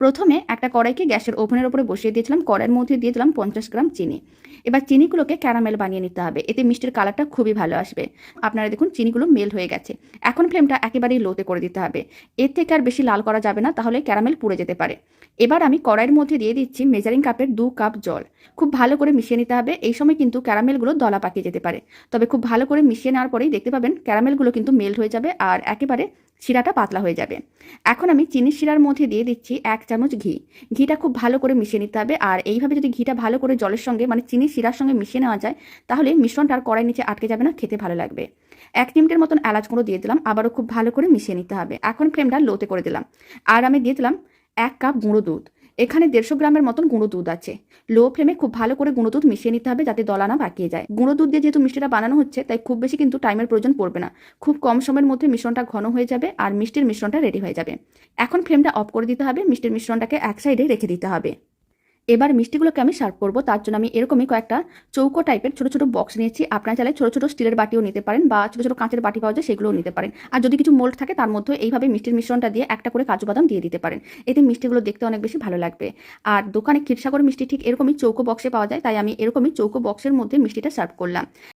প্রথমে একটা কড়াইকে গ্যাসের ওভেনের উপরে বসিয়ে দিয়েছিলাম। কড়াইয়ের মধ্যে দিয়ে দিলাম 50 গ্রাম চিনি। এবার চিনিগুলোকে ক্যারামেল বানিয়ে নিতে হবে, এতে মিষ্টির কালারটা খুবই ভালো আসবে। আপনারা দেখুন চিনিগুলো মেল্ট হয়ে গেছে। এখন ফ্লেমটা একেবারেই লোতে করে দিতে হবে। এর থেকে আর বেশি লাল করা যাবে না, তাহলে ক্যারামেল পুড়ে যেতে পারে। এবার আমি কড়াইয়ের মধ্যে দিয়ে দিচ্ছি মেজারিং কাপের 2 কাপ জল। খুব ভালো করে মিশিয়ে নিতে হবে। এই সময় কিন্তু ক্যারামেলগুলো দলা পাকিয়ে যেতে পারে। তবে খুব ভালো করে মিশিয়ে নেওয়ার পরেই দেখতে পাবেন ক্যারামেলগুলো কিন্তু মেল্ট হয়ে যাবে আর একেবারে শিরাটা পাতলা হয়ে যাবে। এখন আমি চিনির শিরার মধ্যে দিয়ে দিচ্ছি 1 চামচ ঘি। ঘিটা খুব ভালো করে মিশিয়ে নিতে হবে। আর এইভাবে যদি ঘিটা ভালো করে জলের সঙ্গে মানে চিনির শিরার সঙ্গে মিশিয়ে নেওয়া যায়, তাহলে মিশ্রণটা আর কড়াই নিচে আটকে যাবে না, খেতে ভালো লাগবে। 1 চিমটের মতন এলাচ গুঁড়ো দিয়ে দিলাম। আবারও খুব ভালো করে মিশিয়ে নিতে হবে। এখন ফ্লেমটা লোতে করে দিলাম। আর আমি দিয়ে দিলাম 1 কাপ গুঁড়ো দুধ। এখানে 150 গ্রামের মতন গুঁড়ো দুধ আছে। লো ফ্লেমে খুব ভালো করে গুঁড়ো দুধ মিশিয়ে নিতে হবে, যাতে দলা না পাকিয়ে যায়। গুঁড়ো দুধ দিয়ে যেহেতু মিষ্টিটা বানানো হচ্ছে, তাই খুব বেশি কিন্তু টাইমের প্রয়োজন পড়বে না। খুব কম সময়ের মধ্যে মিশ্রণটা ঘন হয়ে যাবে আর মিষ্টির মিশ্রণটা রেডি হয়ে যাবে। এখন ফ্লেমটা অফ করে দিতে হবে। মিষ্টির মিশ্রণটাকে এক সাইডে রেখে দিতে হবে। এবার মিষ্টিগুলোকে আমি সার্ভ করব। তার জন্য আমি এরকমই কয়েকটা চৌকো টাইপের ছোট ছোট বক্স নিয়েছি। আপনারা চাইলে ছোট ছোট স্টিলের বাটিও নিতে পারেন বা ছোট ছোট কাঁচের বাটি পাওয়া যায়, সেগুলোও নিতে পারেন। আর যদি কিছু মোল্ড থাকে তার মধ্যে এইভাবে মিষ্টির মিশ্রণটা দিয়ে একটা করে কাজু বাদাম দিয়ে দিতে পারেন। এতে মিষ্টিগুলো দেখতে অনেক বেশি ভালো লাগবে। আর দোকানে ক্ষীরসাগর মিষ্টি ঠিক এরকমই চৌকো বক্সে পাওয়া যায়, তাই আমি এরকমই চৌকো বক্সের মধ্যে মিষ্টিটা সার্ভ করলাম।